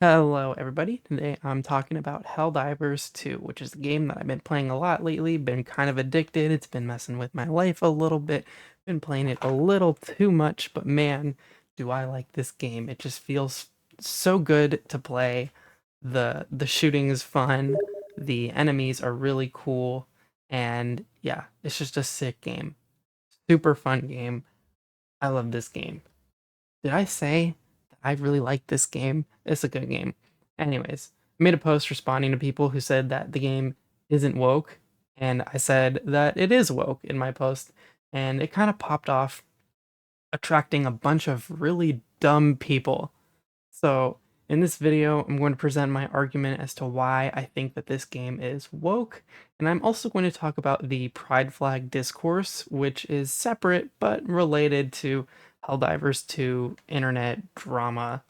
Hello, everybody. Today I'm talking about Helldivers 2, which is a game that I've been playing a lot lately, been kind of addicted. It's been messing with my life a little bit, been playing it a little too much, but man, do I like this game. It just feels so good to play. The shooting is fun, the enemies are really cool, and yeah, it's just a sick game. Super fun game. I love this game. Did I say that I really like this game? It's a good game. Anyways, I made a post responding to people who said that the game isn't woke, and I said that it is woke in my post, and it kind of popped off, attracting a bunch of really dumb people. So, in this video, I'm going to present my argument as to why I think that this game is woke, and I'm also going to talk about the pride flag discourse, which is separate but related to Helldivers 2 internet drama.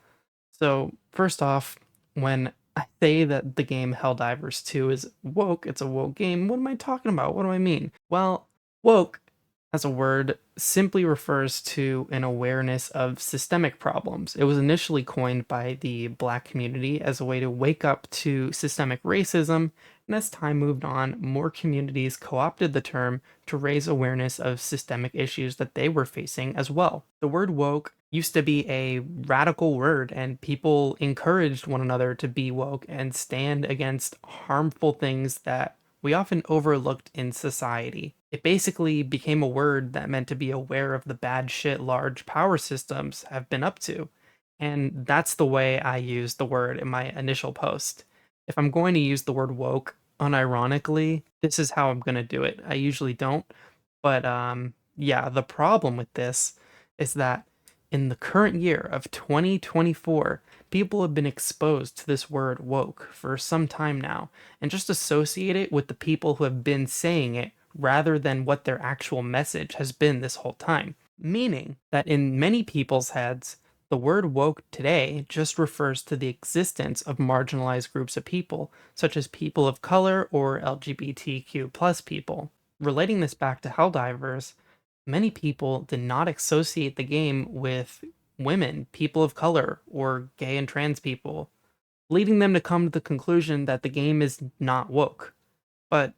So, first off, when I say that the game Helldivers 2 is woke, it's a woke game, what am I talking about? What do I mean? Well, woke as a word simply refers to an awareness of systemic problems. It was initially coined by the Black community as a way to wake up to systemic racism, and as time moved on, more communities co opted the term to raise awareness of systemic issues that they were facing as well. The word woke used to be a radical word, and people encouraged one another to be woke and stand against harmful things that we often overlooked in society. It basically became a word that meant to be aware of the bad shit large power systems have been up to. And that's the way I used the word in my initial post. If I'm going to use the word woke unironically, this is how I'm going to do it. I usually don't, but yeah, the problem with this is that in the current year of 2024, people have been exposed to this word woke for some time now and just associate it with the people who have been saying it rather than what their actual message has been this whole time. Meaning that in many people's heads, the word woke today just refers to the existence of marginalized groups of people, such as people of color or LGBTQ plus people. Relating this back to Helldivers, many people did not associate the game with women, people of color, or gay and trans people, leading them to come to the conclusion that the game is not woke. But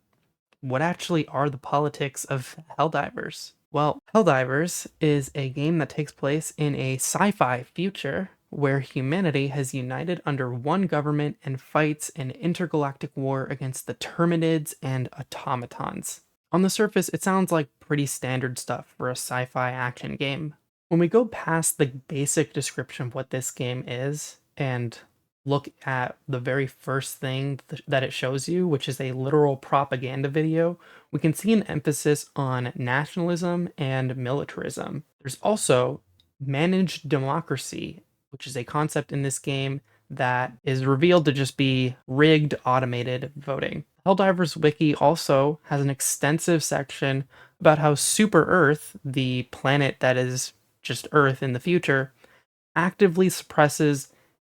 what actually are the politics of Helldivers? Well, Helldivers is a game that takes place in a sci fi future where humanity has united under one government and fights an intergalactic war against the Terminids and automatons. On the surface, it sounds like pretty standard stuff for a sci fi action game. When we go past the basic description of what this game is and look at the very first thing that it shows you, which is a literal propaganda video, we can see an emphasis on nationalism and militarism. There's also managed democracy, which is a concept in this game that is revealed to just be rigged automated voting. Helldivers Wiki also has an extensive section about how Super Earth, the planet that is just Earth in the future, actively suppresses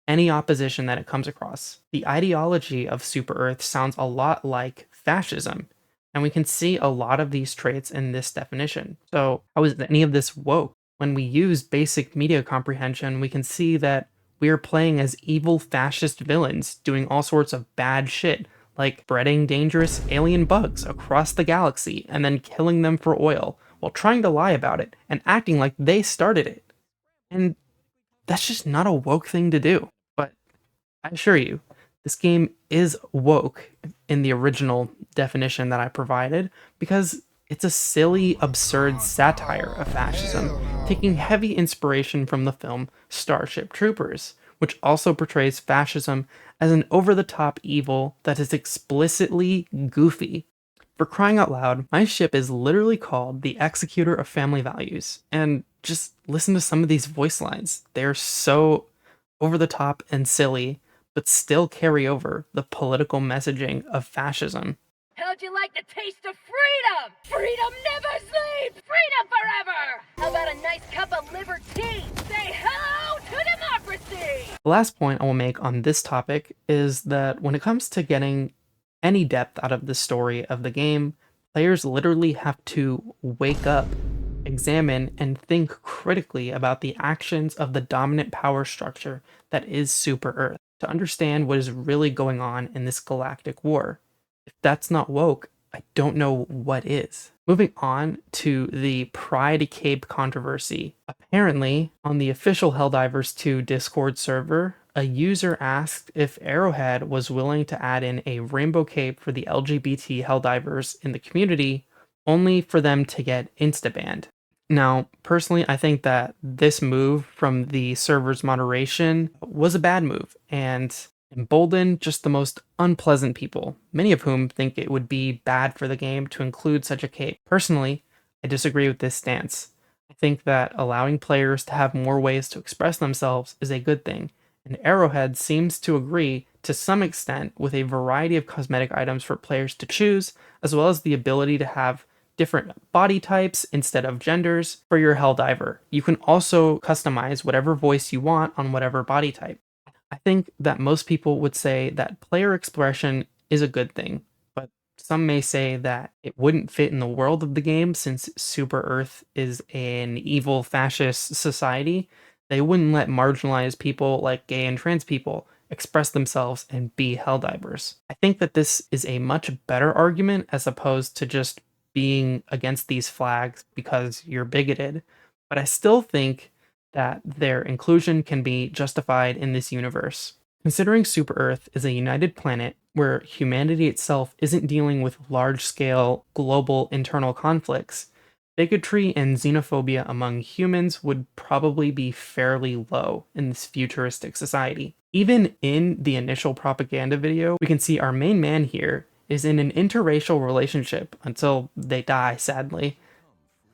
any opposition that it comes across. The ideology of Super Earth sounds a lot like fascism, and we can see a lot of these traits in this definition. So, how is any of this woke? When we use basic media comprehension, we can see that we are playing as evil fascist villains doing all sorts of bad shit, like spreading dangerous alien bugs across the galaxy and then killing them for oil, while trying to lie about it and acting like they started it. And that's just not a woke thing to do. But I assure you, this game is woke in the original definition that I provided because it's a silly, absurd satire of fascism, taking heavy inspiration from the film Starship Troopers, which also portrays fascism as an over the top evil that is explicitly goofy. For crying out loud, my ship is literally called the Executor of Family Values. And just listen to some of these voice lines. They're so over the top and silly, but still carry over the political messaging of fascism. How'd you like the taste of freedom? Freedom never sleeps! Freedom forever! How about a nice cup of liver tea? Say hello to democracy! The last point I will make on this topic is that when it comes to getting any depth out of the story of the game, players literally have to wake up, examine, and think critically about the actions of the dominant power structure that is Super Earth to understand what is really going on in this galactic war. If that's not woke, I don't know what is. Moving on to the Pride Cape controversy. Apparently, on the official Helldivers 2 Discord server, a user asked if Arrowhead was willing to add in a rainbow cape for the LGBT Helldivers in the community, only for them to get insta-banned. Now, personally, I think that this move from the server's moderation was a bad move and emboldened just the most unpleasant people, many of whom think it would be bad for the game to include such a cape. Personally, I disagree with this stance. I think that allowing players to have more ways to express themselves is a good thing, and Arrowhead seems to agree to some extent with a variety of cosmetic items for players to choose, as well as the ability to have different body types instead of genders for your Helldiver. You can also customize whatever voice you want on whatever body type. I think that most people would say that player expression is a good thing, but some may say that it wouldn't fit in the world of the game since Super Earth is an evil fascist society. They wouldn't let marginalized people like gay and trans people express themselves and be Helldivers. I think that this is a much better argument as opposed to just being against these flags because you're bigoted, but I still think that their inclusion can be justified in this universe. Considering Super Earth is a united planet where humanity itself isn't dealing with large scale global internal conflicts, bigotry and xenophobia among humans would probably be fairly low in this futuristic society. Even in the initial propaganda video, we can see our main man here is in an interracial relationship until they die, sadly.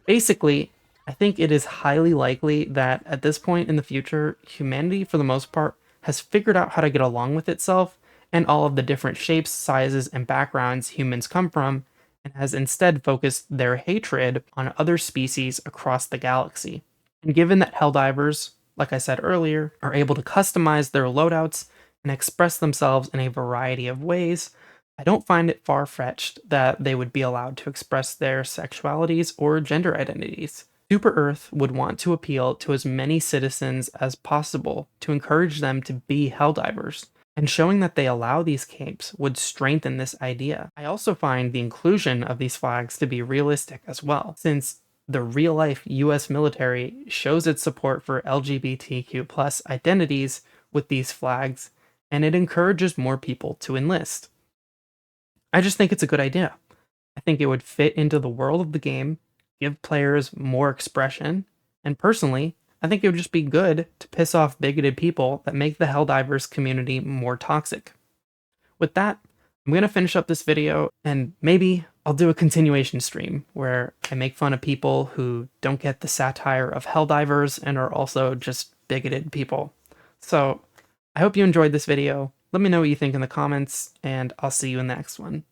Basically, I think it is highly likely that at this point in the future, humanity, for the most part, has figured out how to get along with itself and all of the different shapes, sizes, and backgrounds humans come from, and has instead focused their hatred on other species across the galaxy. And given that Helldivers, like I said earlier, are able to customize their loadouts and express themselves in a variety of ways, I don't find it far-fetched that they would be allowed to express their sexualities or gender identities. Super Earth would want to appeal to as many citizens as possible to encourage them to be Helldivers, and showing that they allow these capes would strengthen this idea. I also find the inclusion of these flags to be realistic as well, since the real-life US military shows its support for LGBTQ plus identities with these flags, and it encourages more people to enlist. I just think it's a good idea. I think it would fit into the world of the game, give players more expression, and personally, I think it would just be good to piss off bigoted people that make the Helldivers community more toxic. With that, I'm going to finish up this video, and maybe I'll do a continuation stream where I make fun of people who don't get the satire of Helldivers and are also just bigoted people. So, I hope you enjoyed this video. Let me know what you think in the comments, and I'll see you in the next one.